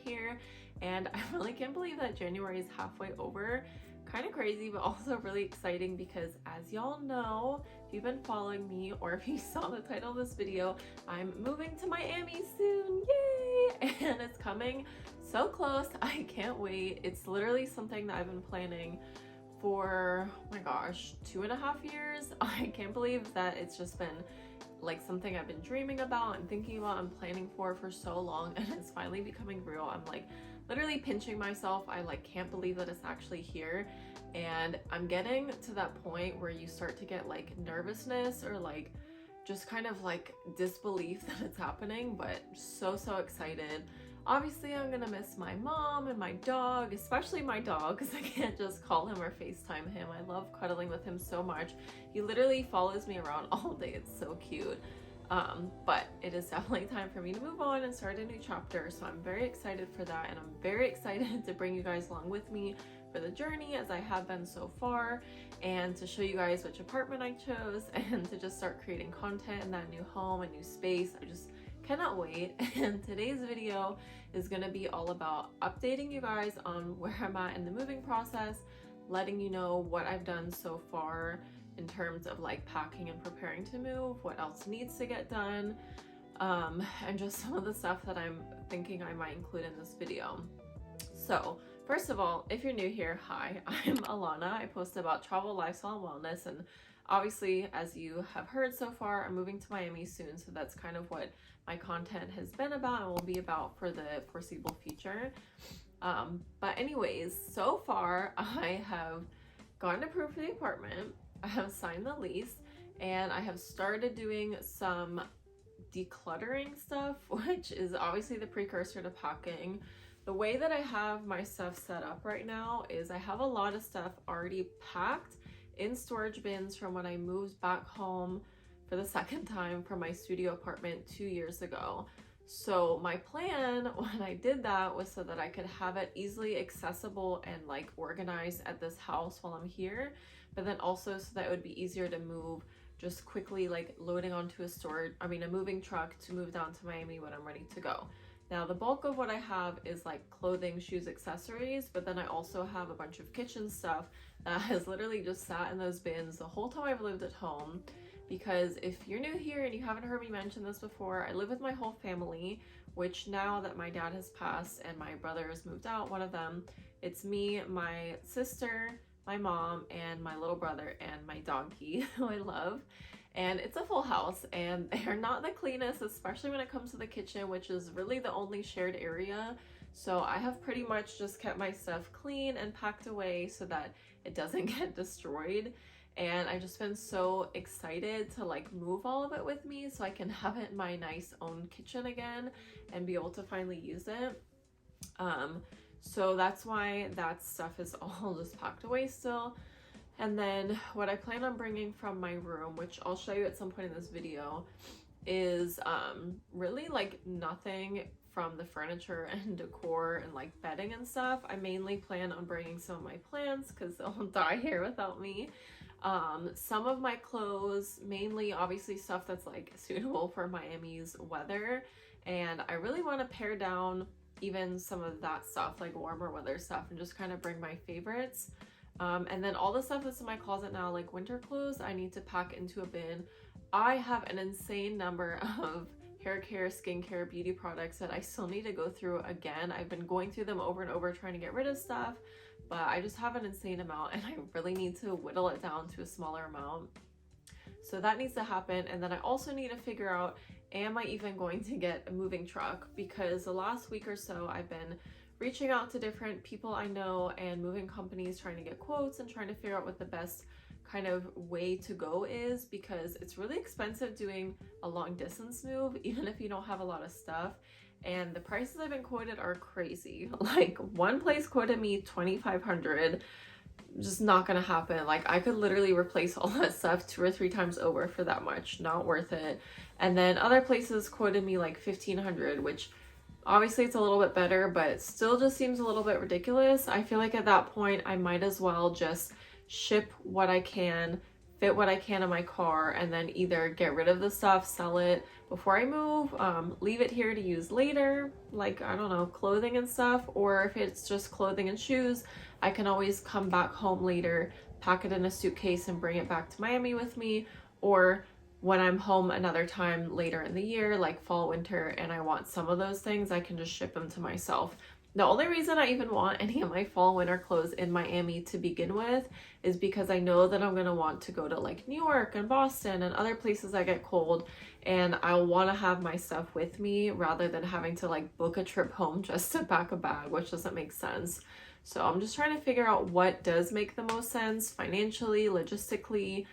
here, and I really can't believe that January is halfway over. Kind of crazy, but also really exciting because, as y'all know, if you've been following me or if you saw the title of this video, I'm moving to Miami soon, yay! And it's coming so close. I can't wait. It's literally something that I've been planning for, oh my gosh, 2.5 years. I can't believe that it's just been like something I've been dreaming about and thinking about and planning for so long, and it's finally becoming real. I'm like literally pinching myself. I like can't believe that it's actually here, and I'm getting to that point where you start to get like nervousness or like just kind of like disbelief that it's happening, but so excited. Obviously, I'm gonna miss my mom and my dog, especially my dog, because I can't just call him or FaceTime him. I love cuddling with him so much. He literally follows me around all day. It's so cute. But it is definitely time for me to move on and start a new chapter. So I'm very excited for that, and I'm very excited to bring you guys along with me for the journey as I have been so far, and to show you guys which apartment I chose and to just start creating content in that new home, a new space. I just cannot wait. And today's video is going to be all about updating you guys on where I'm at in the moving process, letting you know what I've done so far in terms of like packing and preparing to move, what else needs to get done, and just some of the stuff that I'm thinking I might include in this video. So first of all, if you're new here, hi, I'm Alana. I post about travel, lifestyle, and wellness, and obviously, as you have heard so far, I'm moving to Miami soon, so that's kind of what my content has been about and will be about for the foreseeable future. But anyways, so far I have gotten approved for the apartment, I have signed the lease, and I have started doing some decluttering stuff, which is obviously the precursor to packing. The way that I have my stuff set up right now is I have a lot of stuff already packed in storage bins from when I moved back home for the second time from my studio apartment 2 years ago. So my plan when I did that was so that I could have it easily accessible and like organized at this house while I'm here, but then also so that it would be easier to move, just quickly like loading onto a moving truck to move down to Miami when I'm ready to go. Now, the bulk of what I have is like clothing, shoes, accessories, but then I also have a bunch of kitchen stuff that has literally just sat in those bins the whole time I've lived at home. Because if you're new here and you haven't heard me mention this before, I live with my whole family, which now that my dad has passed and my brother has moved out, one of them, it's me, my sister, my mom, and my little brother, and my doggy, who I love. And it's a full house, and they're not the cleanest, especially when it comes to the kitchen, which is really the only shared area. So I have pretty much just kept my stuff clean and packed away so that it doesn't get destroyed. And I've just been so excited to like move all of it with me so I can have it in my nice own kitchen again and be able to finally use it. So that's why that stuff is all just packed away still. And then what I plan on bringing from my room, which I'll show you at some point in this video, is really like nothing from the furniture and decor and like bedding and stuff. I mainly plan on bringing some of my plants because they'll die here without me. Some of my clothes, mainly obviously stuff that's like suitable for Miami's weather, and I really want to pare down even some of that stuff, like warmer weather stuff, and just kind of bring my favorites. And then all the stuff that's in my closet now, like winter clothes, I need to pack into a bin. I have an insane number of hair care, skincare, beauty products that I still need to go through again. I've been going through them over and over trying to get rid of stuff, but I just have an insane amount and I really need to whittle it down to a smaller amount. So that needs to happen. And then I also need to figure out, am I even going to get a moving truck? Because the last week or so I've been reaching out to different people I know and moving companies, trying to get quotes and trying to figure out what the best kind of way to go is, because it's really expensive doing a long distance move, even if you don't have a lot of stuff. And the prices I've been quoted are crazy. Like one place quoted me $2,500. Just not gonna happen. Like I could literally replace all that stuff 2 or 3 times over for that much. Not worth it. And then other places quoted me like $1,500, which obviously it's a little bit better, but it still just seems a little bit ridiculous. I feel like at that point I might as well just ship what I can, fit what I can in my car, and then either get rid of the stuff, sell it before I move, leave it here to use later, like, I don't know, clothing and stuff, or if it's just clothing and shoes, I can always come back home later, pack it in a suitcase and bring it back to Miami with me, or when I'm home another time later in the year, like fall, winter, and I want some of those things, I can just ship them to myself. The only reason I even want any of my fall winter clothes in Miami to begin with is because I know that I'm going to want to go to like New York and Boston and other places that get cold, and I want to have my stuff with me rather than having to like book a trip home just to pack a bag, which doesn't make sense. So I'm just trying to figure out what does make the most sense financially, logistically.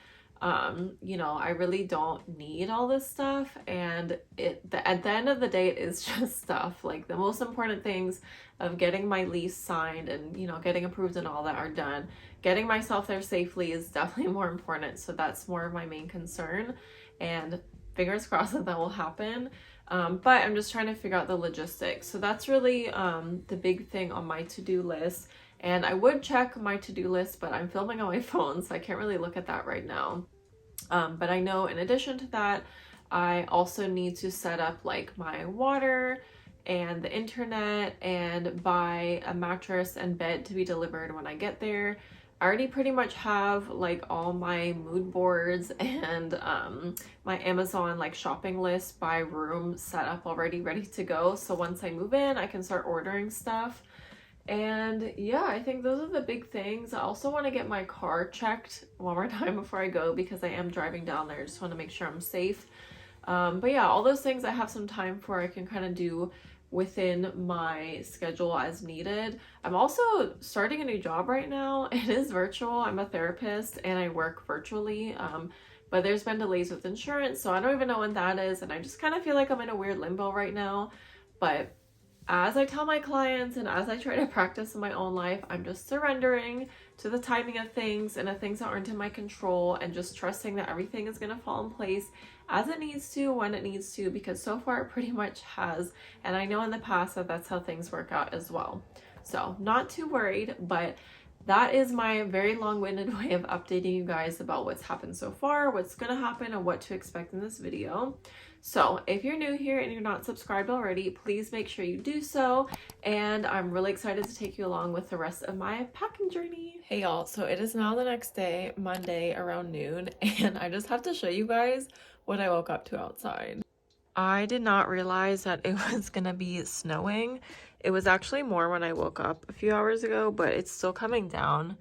You know, I really don't need all this stuff, and at the end of the day, it is just stuff. Like, the most important things of getting my lease signed and, you know, getting approved and all that are done. Getting myself there safely is definitely more important, so that's more of my main concern, and fingers crossed that that will happen. But I'm just trying to figure out the logistics. So that's really the big thing on my to-do list. And I would check my to-do list, but I'm filming on my phone, so I can't really look at that right now. But I know in addition to that, I also need to set up like my water and the internet and buy a mattress and bed to be delivered when I get there. I already pretty much have like all my mood boards and my Amazon like shopping list by room set up already, ready to go. So once I move in, I can start ordering stuff. And yeah, I think those are the big things. I also want to get my car checked one more time before I go because I am driving down there. I just want to make sure I'm safe. But yeah, all those things I have some time for, I can kind of do within my schedule as needed. I'm also starting a new job right now. It is virtual. I'm a therapist and I work virtually. But there's been delays with insurance, so I don't even know when that is. And I just kind of feel like I'm in a weird limbo right now. But as I tell my clients and as I try to practice in my own life, I'm just surrendering to the timing of things and the things that aren't in my control, and just trusting that everything is going to fall in place as it needs to, when it needs to, because so far it pretty much has. And I know in the past that that's how things work out as well. So not too worried, but that is my very long-winded way of updating you guys about what's happened so far, what's going to happen, and what to expect in this video. So if you're new here and you're not subscribed already, please make sure you do so. And I'm really excited to take you along with the rest of my packing journey. Hey y'all, so it is now the next day, Monday around noon, and I just have to show you guys what I woke up to outside. I did not realize that it was gonna be snowing. It was actually more when I woke up a few hours ago, but it's still coming down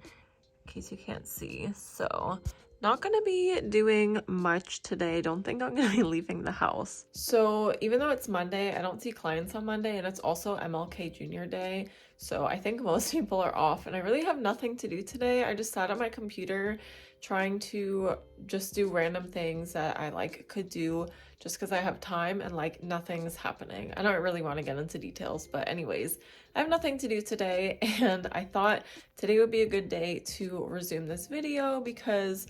in case you can't see. So not gonna be doing much today. Don't think I'm gonna be leaving the house. So even though it's Monday, I don't see clients on Monday, and it's also MLK Jr. Day. So I think most people are off, and I really have nothing to do today. I just sat at my computer trying to just do random things that I like could do just because I have time, and like nothing's happening. I don't really want to get into details, but anyways, I have nothing to do today, and I thought today would be a good day to resume this video because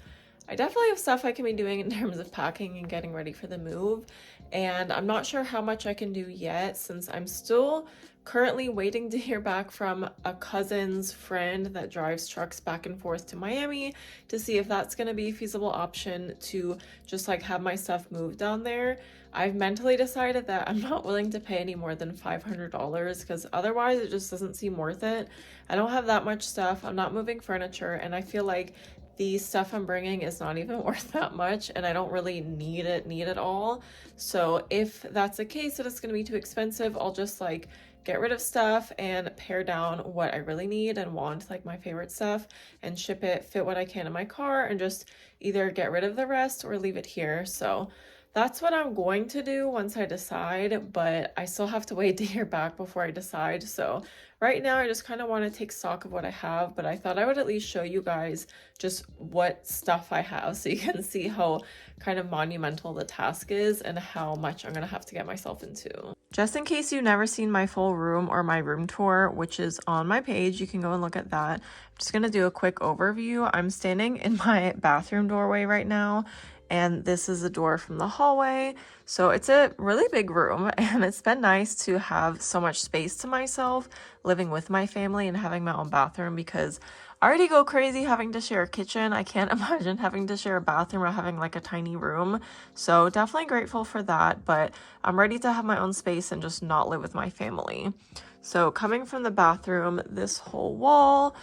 I definitely have stuff I can be doing in terms of packing and getting ready for the move, and I'm not sure how much I can do yet since I'm still currently waiting to hear back from a cousin's friend that drives trucks back and forth to Miami to see if that's going to be a feasible option to just like have my stuff moved down there. I've mentally decided that I'm not willing to pay any more than $500 because otherwise it just doesn't seem worth it. I don't have that much stuff. I'm not moving furniture, and I feel like the stuff I'm bringing is not even worth that much, and I don't really need it all. So if that's the case that it's going to be too expensive, I'll just like get rid of stuff and pare down what I really need and want, like my favorite stuff, and ship it, fit what I can in my car, and just either get rid of the rest or leave it here. So that's what I'm going to do once I decide, but I still have to wait to hear back before I decide. So right now I just kind of want to take stock of what I have, but I thought I would at least show you guys just what stuff I have so you can see how kind of monumental the task is and how much I'm going to have to get myself into. Just in case you've never seen my full room or my room tour, which is on my page, you can go and look at that. I'm just going to do a quick overview. I'm standing in my bathroom doorway right now, and this is the door from the hallway. So it's a really big room, and it's been nice to have so much space to myself living with my family and having my own bathroom, because I already go crazy having to share a kitchen. I can't imagine having to share a bathroom or having like a tiny room. So definitely grateful for that, but I'm ready to have my own space and just not live with my family. So coming from the bathroom, this whole wall,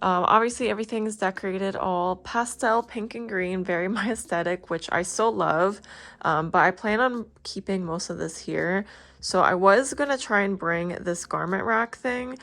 obviously everything's decorated all pastel, pink and green, very my aesthetic, which I still love, but I plan on keeping most of this here. So I was gonna try and bring this garment rack thing,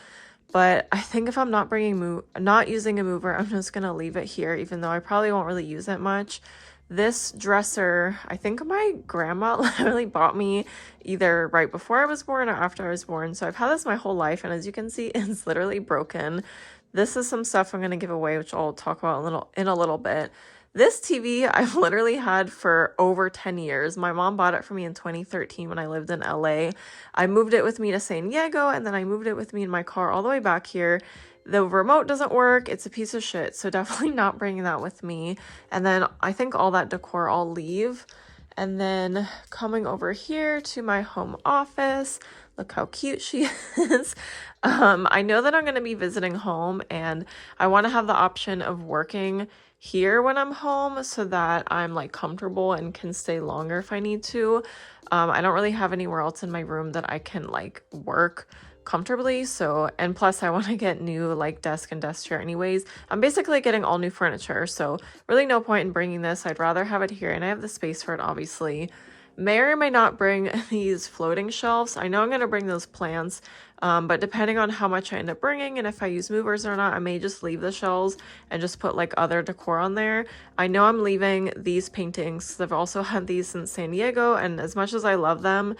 but I think if I'm not using a mover, I'm just gonna leave it here, even though I probably won't really use it much. This dresser, I think my grandma literally bought me either right before I was born or after I was born. So I've had this my whole life, and as you can see, it's literally broken. This is some stuff I'm gonna give away, which I'll talk about in a little bit. This TV I've literally had for over 10 years. My mom bought it for me in 2013 when I lived in LA. I moved it with me to San Diego, and then I moved it with me in my car all the way back here. The remote doesn't work. It's a piece of shit, so definitely not bringing that with me. And then I think all that decor I'll leave. And then coming over here to my home office, look how cute she is. I know that I'm going to be visiting home, and I want to have the option of working here when I'm home so that I'm like comfortable and can stay longer if I need to. I don't really have anywhere else in my room that I can like work comfortably, so, and plus I want to get new like desk and desk chair anyways. I'm basically getting all new furniture, so really no point in bringing this. I'd rather have it here, and I have the space for it obviously. May or may not bring these floating shelves. I know I'm going to bring those plants, but depending on how much I end up bringing and if I use movers or not, I may just leave the shelves and just put like other decor on there. I know I'm leaving these paintings. I've also had these since San Diego, and as much as I love them,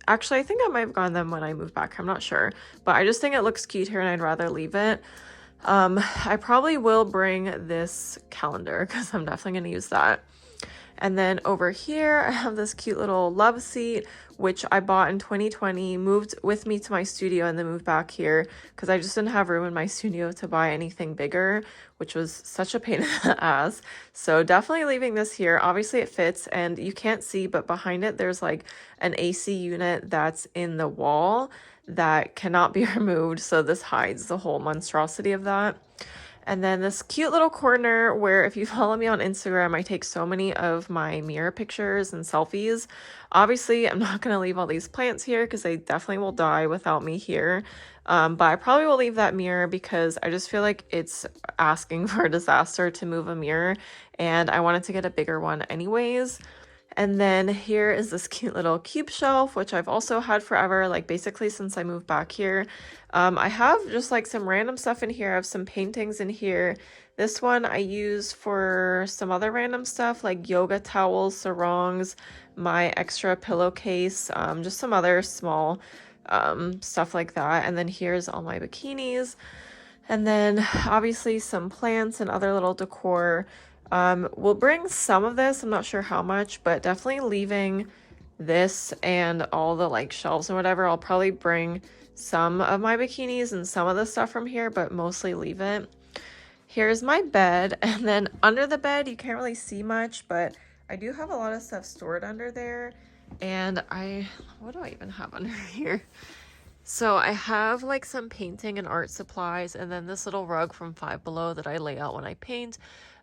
Actually, I think I might have gotten them when I moved back. I'm not sure. But I just think it looks cute here, and I'd rather leave it. I probably will bring this calendar because I'm definitely going to use that. And then over here, I have this cute little love seat, which I bought in 2020, moved with me to my studio, and then moved back here because I just didn't have room in my studio to buy anything bigger, which was such a pain in the ass. So definitely leaving this here. Obviously it fits, and you can't see, but behind it, there's like an AC unit that's in the wall that cannot be removed. So this hides the whole monstrosity of that. And then this cute little corner where, if you follow me on Instagram, I take so many of my mirror pictures and selfies. Obviously, I'm not going to leave all these plants here because they definitely will die without me here. But I probably will leave that mirror because I just feel like it's asking for a disaster to move a mirror, and I wanted to get a bigger one anyways. And then here is this cute little cube shelf, which I've also had forever, like basically since I moved back here. I have just like some random stuff in here. I have some paintings in here. This one I use for some other random stuff like yoga towels, sarongs, my extra pillowcase, just some other small stuff like that. And then here's all my bikinis. And then obviously some plants and other little decor. We'll bring some of this, I'm not sure how much, but definitely leaving this and all the like shelves and whatever. I'll probably bring some of my bikinis and some of the stuff from here, but mostly leave it. Here's my bed, and then under the bed you can't really see much, but I do have a lot of stuff stored under there. And what do I even have under here? So I have like some painting and art supplies, and then this little rug from Five Below that I lay out when I paint.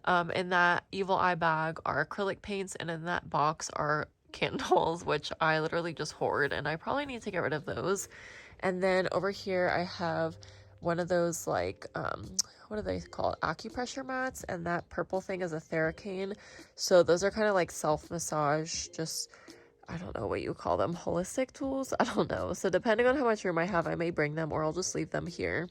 In that evil eye bag are acrylic paints, and in that box are candles, which I literally just hoard, and I probably need to get rid of those. And then over here I have one of those like what are they called, acupressure mats, and that purple thing is a Theracane. So those are kind of like self-massage, just I don't know what you call them, holistic tools, I don't know. So depending on how much room I have, I may bring them or I'll just leave them here.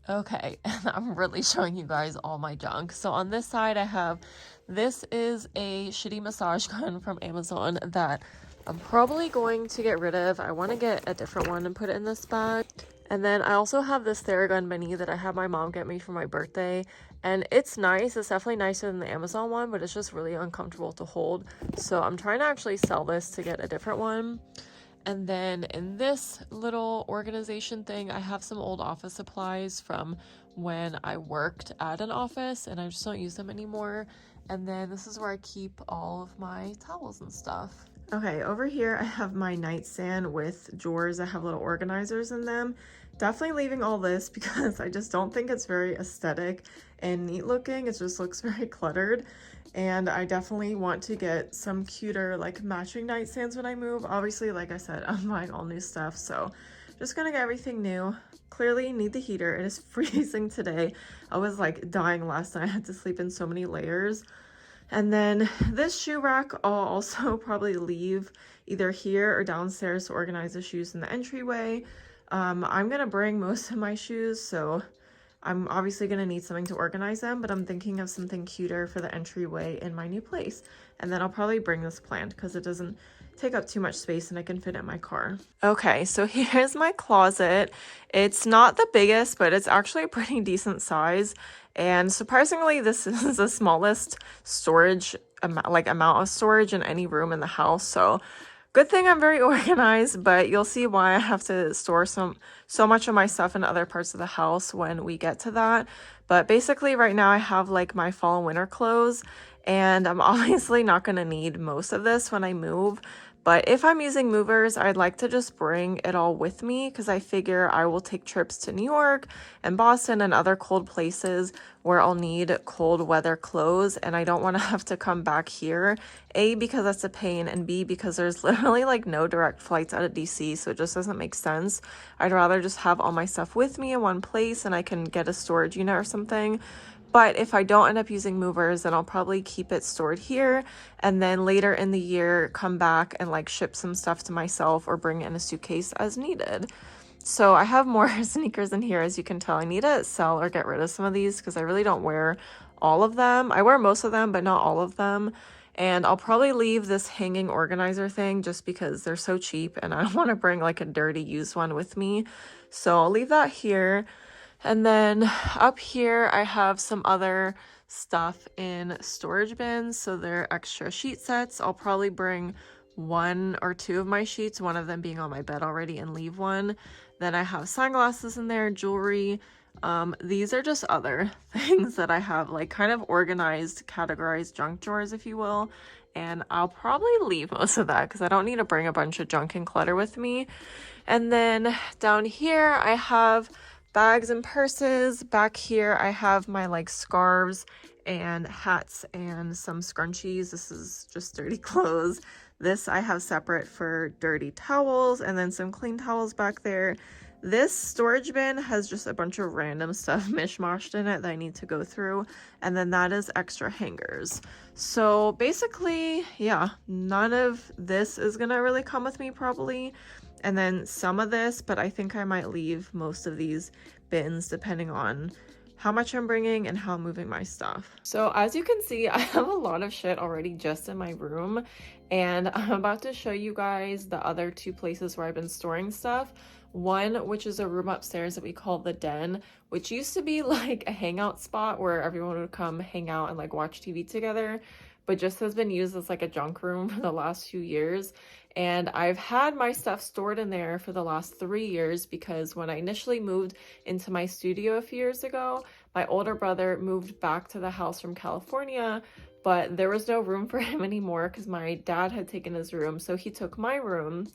Okay, and I'm really showing you guys all my junk. So on this side I have, this is a shitty massage gun from Amazon that I'm probably going to get rid of. I want to get a different one and put it in this bag. And then I also have this Theragun mini that I had my mom get me for my birthday, and it's nice. It's definitely nicer than the Amazon one, but it's just really uncomfortable to hold. So I'm trying to actually sell this to get a different one. And then in this little organization thing, I have some old office supplies from when I worked at an office, and I just don't use them anymore. And then this is where I keep all of my towels and stuff. Okay, over here I have my nightstand with drawers that have little organizers in them. Definitely leaving all this because I just don't think it's very aesthetic and neat looking. It just looks very cluttered. And I definitely want to get some cuter like matching nightstands when I move. Obviously, like I said, I'm buying all new stuff, so just gonna get everything new. Clearly need the heater. It is freezing today. I was like dying last night. I had to sleep in so many layers. And then this shoe rack I'll also probably leave either here or downstairs to organize the shoes in the entryway. I'm gonna bring most of my shoes, so I'm obviously gonna need something to organize them, but I'm thinking of something cuter for the entryway in my new place. And then I'll probably bring this plant because it doesn't take up too much space and I can fit it in my car. Okay, so here's my closet. It's not the biggest, but it's actually a pretty decent size. And surprisingly, this is the smallest storage amount of storage in any room in the house. So good thing I'm very organized, but you'll see why I have to store so much of my stuff in other parts of the house when we get to that. But basically right now I have like my fall and winter clothes, and I'm obviously not going to need most of this when I move. But if I'm using movers, I'd like to just bring it all with me because I figure I will take trips to New York and Boston and other cold places where I'll need cold weather clothes, and I don't want to have to come back here. A, because that's a pain, and B, because there's literally like no direct flights out of DC, so it just doesn't make sense. I'd rather just have all my stuff with me in one place and I can get a storage unit or something. But if I don't end up using movers, then I'll probably keep it stored here and then later in the year come back and like ship some stuff to myself or bring it in a suitcase as needed. So I have more sneakers in here, as you can tell. I need to sell or get rid of some of these because I really don't wear all of them. I wear most of them, but not all of them. And I'll probably leave this hanging organizer thing just because they're so cheap and I don't want to bring like a dirty used one with me. So I'll leave that here. And then up here, I have some other stuff in storage bins. So they're extra sheet sets. I'll probably bring 1 or 2 of my sheets, one of them being on my bed already, and leave one. Then I have sunglasses in there, jewelry. These are just other things that I have like kind of organized, categorized junk drawers, if you will. And I'll probably leave most of that because I don't need to bring a bunch of junk and clutter with me. And then down here, I have bags and purses. Back here I have my like scarves and hats and some scrunchies. This is just dirty clothes. This I have separate for dirty towels, and then some clean towels back there. This storage bin has just a bunch of random stuff mishmashed in it that I need to go through, and then that is extra hangers. So basically, yeah, none of this is gonna really come with me probably. And then some of this, but I think I might leave most of these bins depending on how much I'm bringing and how I'm moving my stuff. So as you can see, I have a lot of shit already just in my room, and I'm about to show you guys the other 2 places where I've been storing stuff. One, which is a room upstairs that we call the den, which used to be like a hangout spot where everyone would come hang out and like watch TV together, but just has been used as like a junk room for the last few years. And I've had my stuff stored in there for the last 3 years because when I initially moved into my studio a few years ago, my older brother moved back to the house from California, but there was no room for him anymore because my dad had taken his room, so he took my room.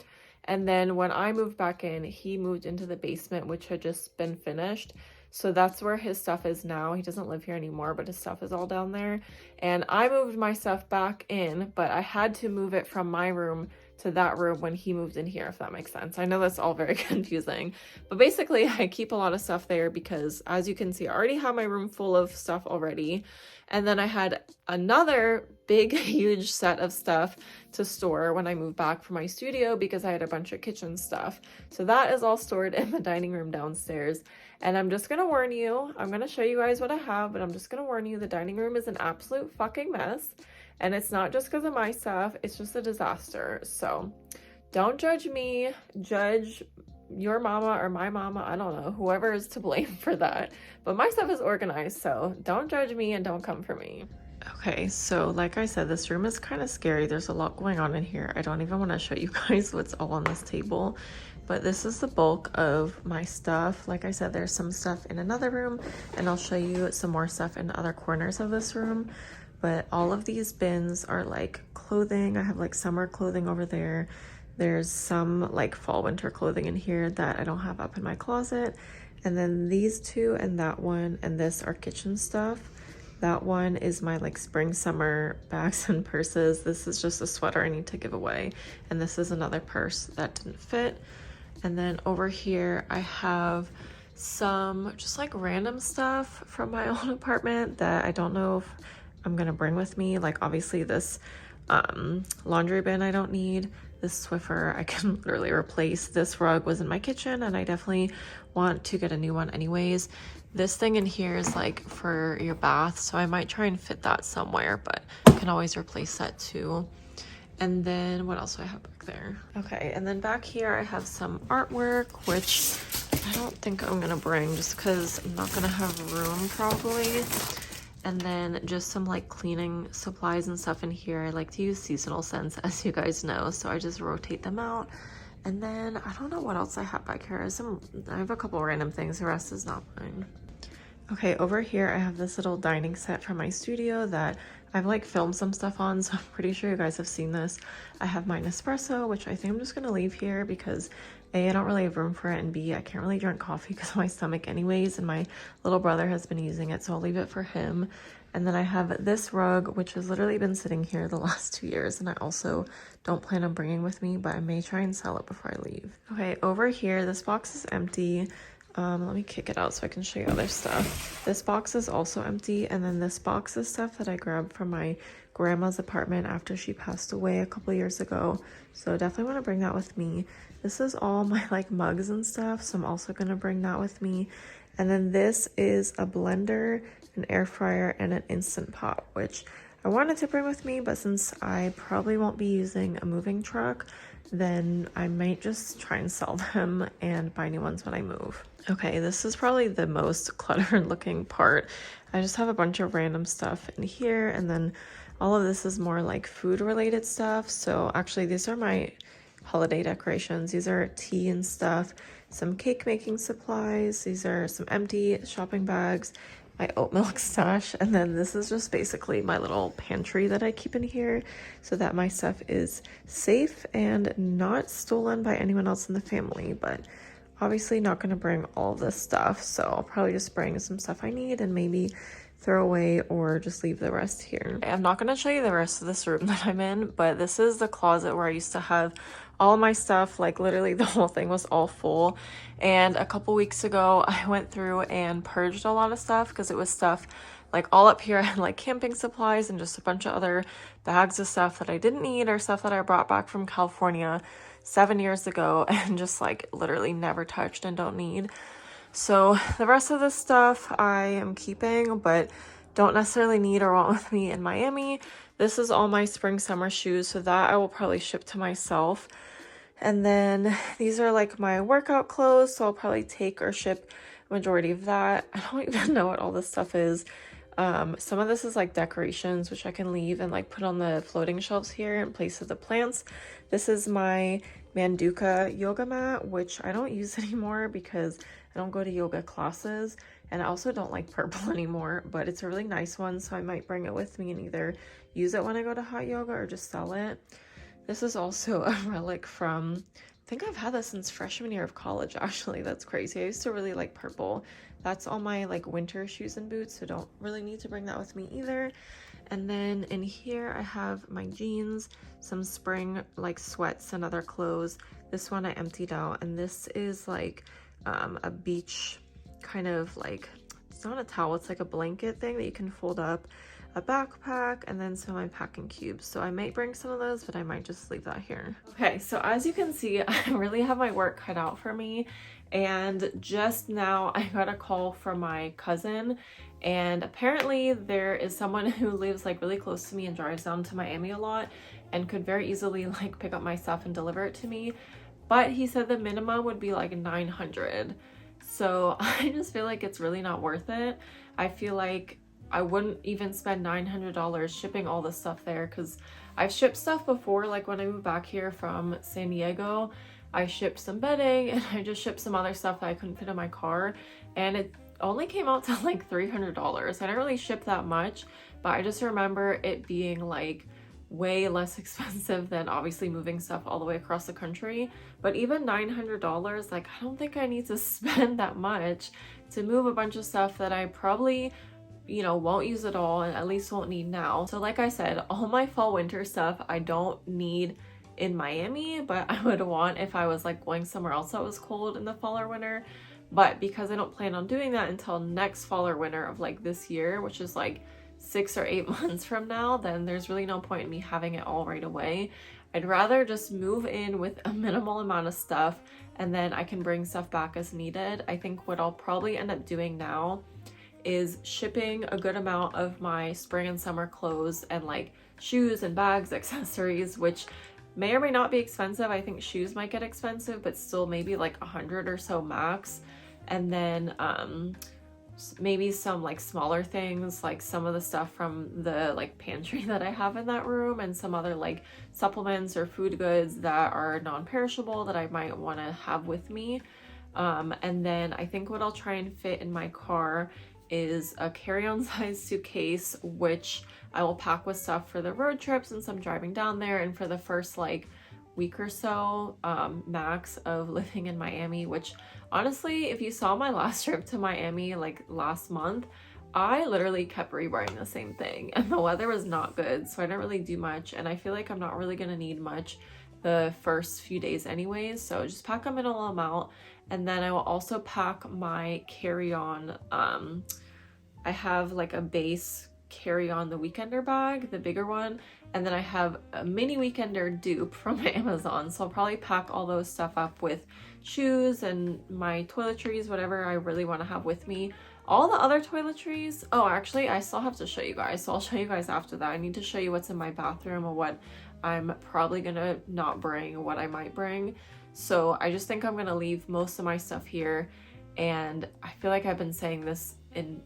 And then when I moved back in, he moved into the basement, which had just been finished. So that's where his stuff is now. He doesn't live here anymore, but his stuff is all down there. And I moved my stuff back in, but I had to move it from my room to that room when he moved in here, if that makes sense. I know that's all very confusing, but basically I keep a lot of stuff there because, as you can see, I already have my room full of stuff already. And then I had another big, huge set of stuff to store when I moved back from my studio because I had a bunch of kitchen stuff. So that is all stored in the dining room downstairs. And I'm just gonna warn you, I'm gonna show you guys what I have, but I'm just gonna warn you, the dining room is an absolute fucking mess. And it's not just because of my stuff, it's just a disaster. So don't judge me, judge your mama or my mama, I don't know, whoever is to blame for that. But my stuff is organized, so don't judge me and don't come for me. Okay, so like I said, this room is kind of scary. There's a lot going on in here. I don't even want to show you guys what's all on this table, but this is the bulk of my stuff. Like I said, there's some stuff in another room, and I'll show you some more stuff in other corners of this room. but all of these bins are like clothing. I have like summer clothing over there. There's some like fall winter clothing in here that I don't have up in my closet. And then these two and that one and this are kitchen stuff. That one is my like spring summer bags and purses. This is just a sweater I need to give away. And this is another purse that didn't fit. And then over here I have some just like random stuff from my own apartment that I don't know if I'm gonna bring with me. Like obviously this laundry bin I don't need. This Swiffer I can literally replace. This rug was in my kitchen and I definitely want to get a new one anyways. This thing in here is like for your bath, so I might try and fit that somewhere, but I can always replace that too. And then what else do I have back there? Okay, and then back here I have some artwork, which I don't think I'm gonna bring just because I'm not gonna have room probably. And then just some like cleaning supplies and stuff in here. I like to use seasonal scents, as you guys know, so I just rotate them out. And then I don't know what else I have back here. I have a couple random things, the rest is not mine. Okay, over here I have this little dining set from my studio that I've like filmed some stuff on, so I'm pretty sure you guys have seen this. I have my Nespresso, which I think I'm just gonna leave here because A, I don't really have room for it, and B, I can't really drink coffee because of my stomach anyways, and my little brother has been using it, so I'll leave it for him. And then I have this rug, which has literally been sitting here the last 2 years, and I also don't plan on bringing with me, but I may try and sell it before I leave. Okay, over here, this box is empty. Let me kick it out so I can show you other stuff. This box is also empty, and then this box is stuff that I grabbed from my grandma's apartment after she passed away a couple years ago, so definitely want to bring that with me. This is all my like mugs and stuff, so I'm also going to bring that with me. And then this is a blender, an air fryer, and an Instant Pot, which I wanted to bring with me, but since I probably won't be using a moving truck, then I might just try and sell them and buy new ones when I move. Okay, this is probably the most cluttered looking part. I just have a bunch of random stuff in here, and then all of this is more like food related stuff. So actually these are my holiday decorations. These are tea and stuff, some cake making supplies. These are some empty shopping bags, my oat milk stash, and then this is just basically my little pantry that I keep in here so that my stuff is safe and not stolen by anyone else in the family. But obviously not going to bring all this stuff, so I'll probably just bring some stuff I need and maybe throw away or just leave the rest here. I'm not going to show you the rest of this room that I'm in, but this is the closet where I used to have all my stuff. Like literally the whole thing was all full, and a couple weeks ago I went through and purged a lot of stuff because it was stuff like all up here. I had like camping supplies and just a bunch of other bags of stuff that I didn't need or stuff that I brought back from California 7 years ago and just like literally never touched and don't need. So the rest of this stuff I am keeping but don't necessarily need or want with me in Miami. This is all my spring summer shoes, so that I will probably ship to myself. And then these are like my workout clothes, so I'll probably take or ship majority of that. I don't even know what all this stuff is. Some of this is like decorations, which I can leave and like put on the floating shelves here in place of the plants. This is my Manduka yoga mat, which I don't use anymore because I don't go to yoga classes, and I also don't like purple anymore, but it's a really nice one, so I might bring it with me and either use it when I go to hot yoga or just sell it. This is also a relic from, I think I've had this since freshman year of college, actually. That's crazy. I used to really like purple. That's all my like winter shoes and boots, so don't really need to bring that with me either. And then in here I have my jeans, some spring like sweats and other clothes. This one I emptied out, and this is like a beach kind of like, it's not a towel, it's like a blanket thing that you can fold up, a backpack, and then some of my packing cubes. So I might bring some of those, but I might just leave that here. Okay, so as you can see, I really have my work cut out for me. And just now I got a call from my cousin, and apparently there is someone who lives like really close to me and drives down to Miami a lot and could very easily like pick up my stuff and deliver it to me. But he said the minimum would be like $900. So I just feel like it's really not worth it. I feel like I wouldn't even spend $900 shipping all this stuff there, because I've shipped stuff before. Like when I moved back here from San Diego, I shipped some bedding and I just shipped some other stuff that I couldn't fit in my car, and it only came out to like $300. I didn't really ship that much, but I just remember it being like way less expensive than obviously moving stuff all the way across the country. But even $900, like I don't think I need to spend that much to move a bunch of stuff that I probably, you know, won't use at all and at least won't need now. So like I said, all my fall winter stuff I don't need in Miami, but I would want if I was like going somewhere else that was cold in the fall or winter. But because I don't plan on doing that until next fall or winter of like this year, which is like 6 or 8 months from now, then there's really no point in me having it all right away. I'd rather just move in with a minimal amount of stuff and then I can bring stuff back as needed. I think what I'll probably end up doing now is shipping a good amount of my spring and summer clothes and like shoes and bags, accessories, which may or may not be expensive. I think shoes might get expensive, but still maybe like 100 or so max. And then maybe some like smaller things, like some of the stuff from the like pantry that I have in that room, and some other like supplements or food goods that are non-perishable that I might want to have with me. And then I think what I'll try and fit in my car is a carry-on size suitcase, which I will pack with stuff for the road trips and some driving down there, and for the first like week or so max of living in Miami, which honestly, if you saw my last trip to Miami like last month, I literally kept rewearing the same thing and the weather was not good, so I didn't really do much, and I feel like I'm not really gonna need much the first few days anyways, so just pack a minimal amount. And then I will also pack my carry-on. I have like a base carry-on, the weekender bag, the bigger one, and then I have a mini weekender dupe from Amazon, so I'll probably pack all those stuff up with shoes and my toiletries, whatever I really want to have with me. All the other toiletries, oh actually I still have to show you guys, so I'll show you guys after that. I need to show you what's in my bathroom and what I'm probably gonna not bring, what I might bring. So I just think I'm gonna leave most of my stuff here, and I feel like I've been saying this in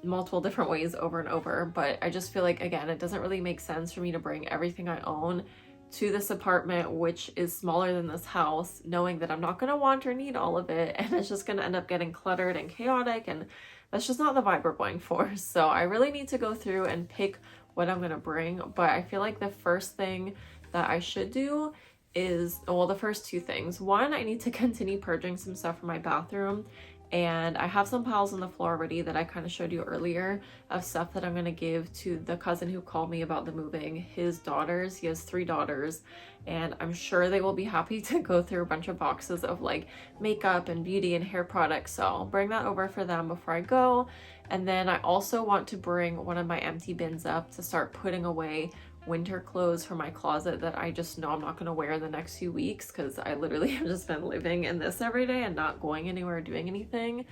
multiple different ways over and over, but I just feel like, again, it doesn't really make sense for me to bring everything I own to this apartment, which is smaller than this house, knowing that I'm not going to want or need all of it, and it's just going to end up getting cluttered and chaotic, and that's just not the vibe we're going for. So I really need to go through and pick what I'm going to bring, but I feel like the first thing that I should do is, well, the first two things. One, I need to continue purging some stuff from my bathroom, and I have some piles on the floor already that I kind of showed you earlier of stuff that I'm going to give to the cousin who called me about the moving, his daughters. He has 3 daughters, and I'm sure they will be happy to go through a bunch of boxes of like makeup and beauty and hair products. So I'll bring that over for them before I go. And then I also want to bring one of my empty bins up to start putting away winter clothes from my closet that I just know I'm not going to wear the next few weeks, because I literally have just been living in this every day and not going anywhere or doing anything.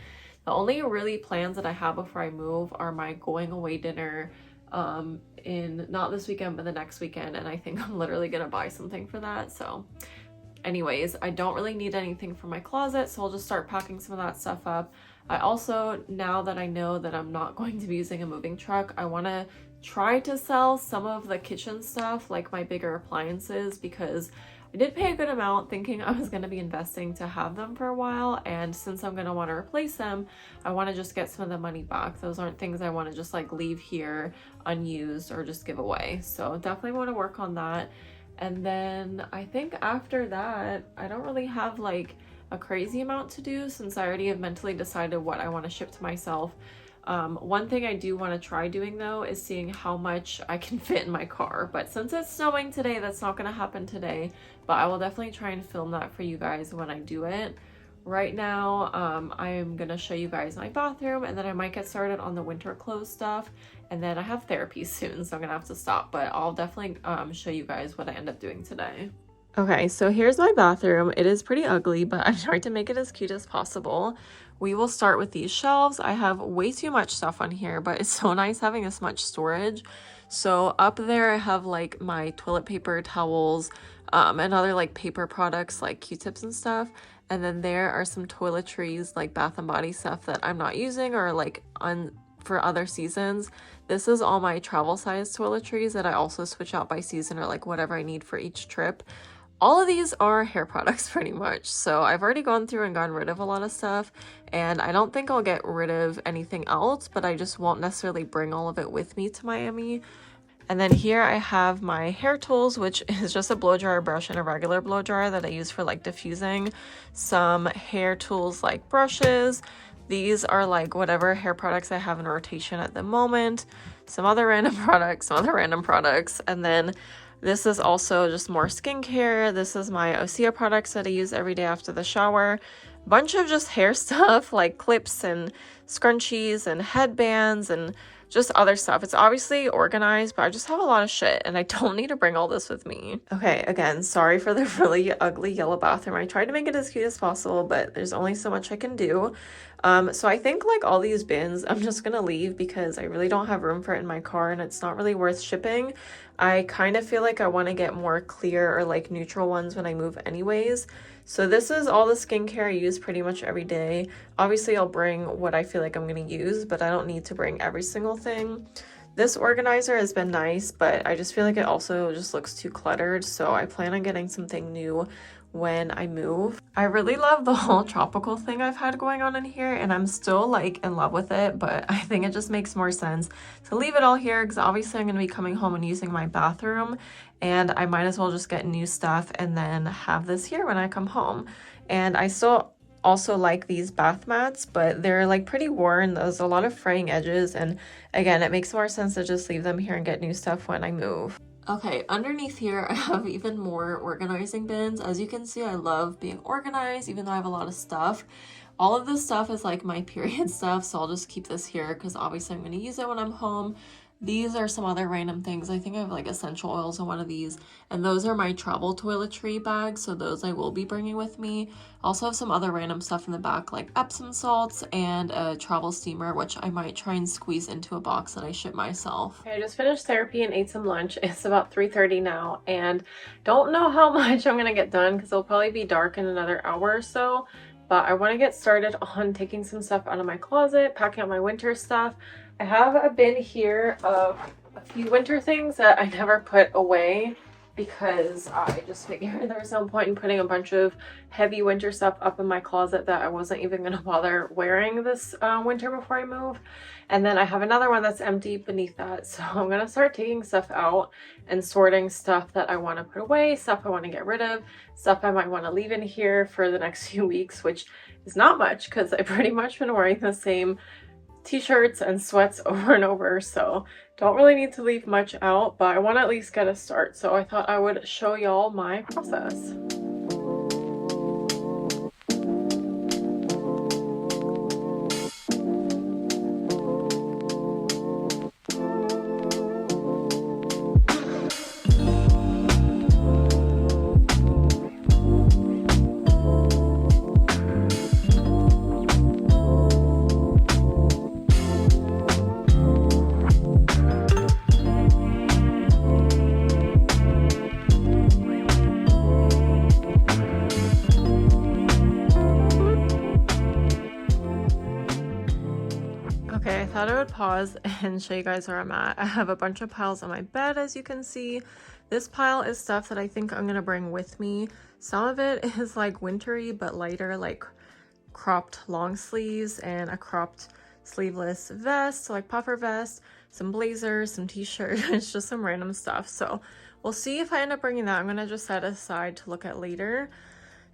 The only really plans that I have before I move are my going away dinner in not this weekend but the next weekend, and I think I'm literally gonna buy something for that. So anyways, I don't really need anything from my closet, so I'll just start packing some of that stuff up. I also, now that I know that I'm not going to be using a moving truck, I want to try to sell some of the kitchen stuff, like my bigger appliances, because I did pay a good amount thinking I was going to be investing to have them for a while, and since I'm going to want to replace them, I want to just get some of the money back. Those aren't things I want to just like leave here unused or just give away, so definitely want to work on that. And then I think after that, I don't really have like a crazy amount to do, since I already have mentally decided what I want to ship to myself. One thing I do want to try doing though is seeing how much I can fit in my car, but since it's snowing today, that's not going to happen today, but I will definitely try and film that for you guys when I do it. Right now, I am going to show you guys my bathroom, and then I might get started on the winter clothes stuff, and then I have therapy soon, so I'm gonna have to stop, but I'll definitely show you guys what I end up doing today. Okay, so here's my bathroom. It is pretty ugly, but I tried to make it as cute as possible. We will start with these shelves. I have way too much stuff on here, but it's so nice having this much storage. So up there I have like my toilet paper, towels, and other like paper products like Q-tips and stuff. And then there are some toiletries, like Bath and Body stuff that I'm not using or like for other seasons. This is all my travel size toiletries that I also switch out by season or like whatever I need for each trip. all of these are hair products pretty much. So I've already gone through and gotten rid of a lot of stuff, and I don't think I'll get rid of anything else, but I just won't necessarily bring all of it with me to Miami. And then here I have my hair tools, which is just a blow dryer brush and a regular blow dryer that I use for like diffusing. Some hair tools like brushes. These are like whatever hair products I have in rotation at the moment. Some other random products, and then this is also just more skincare. This is my Osea products that I use every day after the shower. Bunch of just hair stuff like clips and scrunchies and headbands and just other stuff. It's obviously organized, but I just have a lot of shit and I don't need to bring all this with me. Okay, again, sorry for the really ugly yellow bathroom. I tried to make it as cute as possible, but there's only so much I can do. So I think like all these bins, I'm just gonna leave because I really don't have room for it in my car and it's not really worth shipping. I kind of feel like I want to get more clear or like neutral ones when I move anyways. So this is all the skincare I use pretty much every day. Obviously I'll bring what I feel like I'm going to use, but I don't need to bring every single thing. This organizer has been nice, but I just feel like it also just looks too cluttered. So I plan on getting something new when I move. I really love the whole tropical thing I've had going on in here, and I'm still like in love with it, but I think it just makes more sense to leave it all here because obviously I'm going to be coming home and using my bathroom, and I might as well just get new stuff and then have this here when I come home. And I still also like these bath mats, but they're like pretty worn. There's a lot of fraying edges, and again, it makes more sense to just leave them here and get new stuff when I move. Okay, underneath here I have even more organizing bins. As you can see, I love being organized even though I have a lot of stuff. All of this stuff is like my period stuff, so I'll just keep this here because obviously I'm going to use it when I'm home. These are some other random things. I think I have like essential oils in one of these, and those are my travel toiletry bags, so those I will be bringing with me. I also have some other random stuff in the back like Epsom salts and a travel steamer, which I might try and squeeze into a box that I ship myself. Okay, I just finished therapy and ate some lunch. It's about 3:30 now, and don't know how much I'm gonna get done because it'll probably be dark in another hour or so. But I want to get started on taking some stuff out of my closet, packing out my winter stuff. I have a bin here of a few winter things that I never put away because I just figured there was no point in putting a bunch of heavy winter stuff up in my closet that I wasn't even going to bother wearing this winter before I move. And then I have another one that's empty beneath that. So I'm going to start taking stuff out and sorting stuff that I want to put away, stuff I want to get rid of, stuff I might want to leave in here for the next few weeks, which is not much because I've pretty much been wearing the same t-shirts and sweats over and over, so don't really need to leave much out, but I want to at least get a start. So I thought I would show y'all my process. Okay, I thought I would pause and show you guys where I'm at. I have a bunch of piles on my bed, as you can see. This pile is stuff that I think I'm gonna bring with me. Some of it is like wintry but lighter, like cropped long sleeves and a cropped sleeveless vest, like puffer vest, some blazers, some t-shirts. It's just some random stuff. So we'll see if I end up bringing that. I'm gonna just set aside to look at later.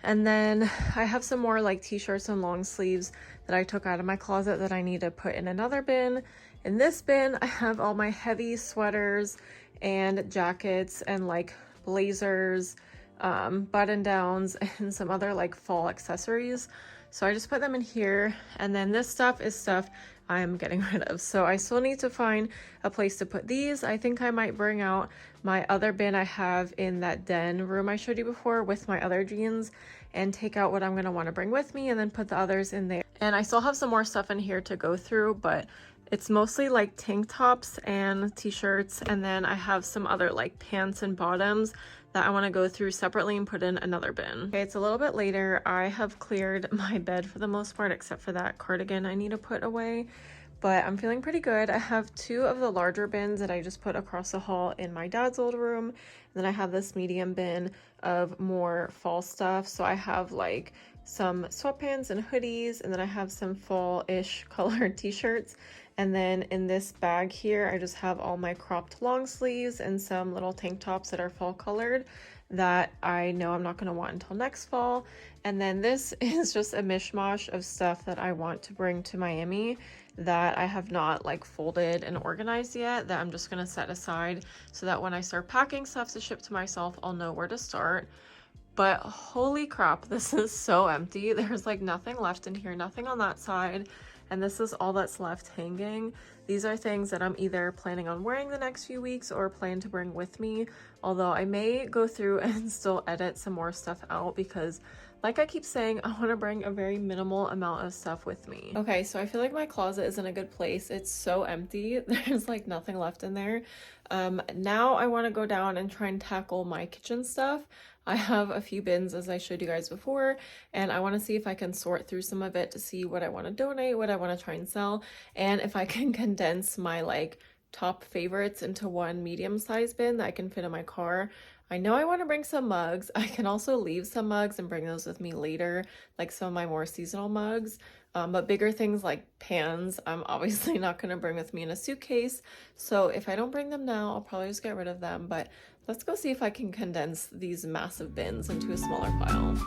And then I have some more like t-shirts and long sleeves that I took out of my closet that I need to put in another bin. In this bin, I have all my heavy sweaters and jackets and like blazers, button downs, and some other like fall accessories. So I just put them in here. And then this stuff is stuff I'm getting rid of. So I still need to find a place to put these. I think I might bring out my other bin I have in that den room I showed you before with my other jeans and take out what I'm going to want to bring with me and then put the others in there. And I still have some more stuff in here to go through, but it's mostly like tank tops and t-shirts, and then I have some other like pants and bottoms that I want to go through separately and put in another bin. Okay, it's a little bit later. I have cleared my bed for the most part except for that cardigan I need to put away. but I'm feeling pretty good. I have 2 of the larger bins that I just put across the hall in my dad's old room. And then I have this medium bin of more fall stuff. So I have like some sweatpants and hoodies, and then I have some fall-ish colored t-shirts. And then in this bag here, I just have all my cropped long sleeves and some little tank tops that are fall colored that I know I'm not going to want until next fall. And then this is just a mishmash of stuff that I want to bring to Miami that I have not like folded and organized yet, that I'm just going to set aside so that when I start packing stuff to ship to myself, I'll know where to start. But holy crap, this is so empty. There's like nothing left in here, nothing on that side. And this is all that's left hanging. These are things that I'm either planning on wearing the next few weeks or plan to bring with me. Although I may go through and still edit some more stuff out because, like I keep saying, I want to bring a very minimal amount of stuff with me. Okay, so I feel like my closet is in a good place. It's so empty. There's like nothing left in there. Now I want to go down and try and tackle my kitchen stuff. I have a few bins, as I showed you guys before, and I want to see if I can sort through some of it to see what I want to donate, what I want to try and sell, and if I can condense my like top favorites into one medium-sized bin that I can fit in my car. I know I want to bring some mugs. I can also leave some mugs and bring those with me later, like some of my more seasonal mugs. But bigger things like pans, I'm obviously not going to bring with me in a suitcase. So if I don't bring them now, I'll probably just get rid of them. But let's go see if I can condense these massive bins into a smaller pile.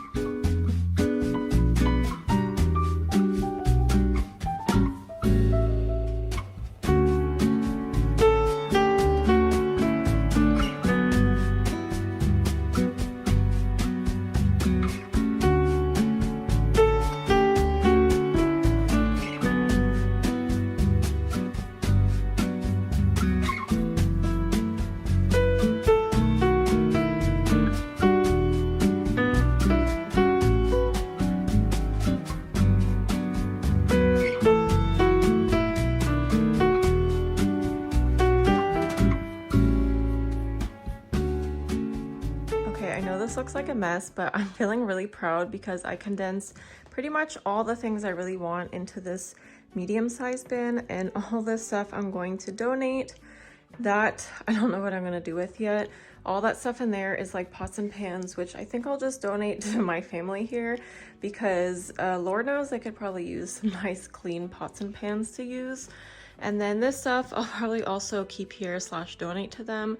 This looks like a mess, but I'm feeling really proud because I condensed pretty much all the things I really want into this medium-sized bin, and all this stuff I'm going to donate. That I don't know what I'm going to do with yet. All that stuff in there is like pots and pans, which I think I'll just donate to my family here because Lord knows I could probably use some nice clean pots and pans to use. And then this stuff I'll probably also keep here / donate to them.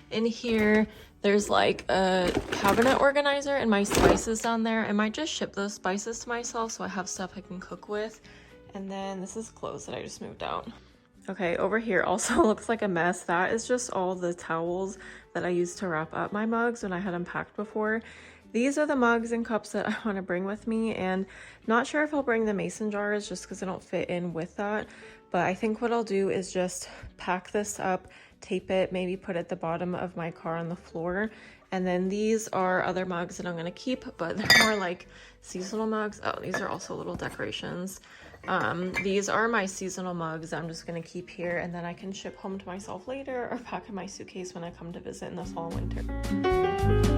In here, there's like a cabinet organizer and my spices down there. I might just ship those spices to myself so I have stuff I can cook with. And then this is clothes that I just moved out. Okay, over here also looks like a mess. That is just all the towels that I used to wrap up my mugs when I had them packed before. These are the mugs and cups that I want to bring with me, and not sure if I'll bring the mason jars just because they don't fit in with that. But I think what I'll do is just pack this up, tape it, maybe put it at the bottom of my car on the floor. And then these are other mugs that I'm going to keep, but they're more like seasonal mugs. Oh, these are also little decorations. These are my seasonal mugs I'm just going to keep here, and then I can ship home to myself later or pack in my suitcase when I come to visit in the fall and winter.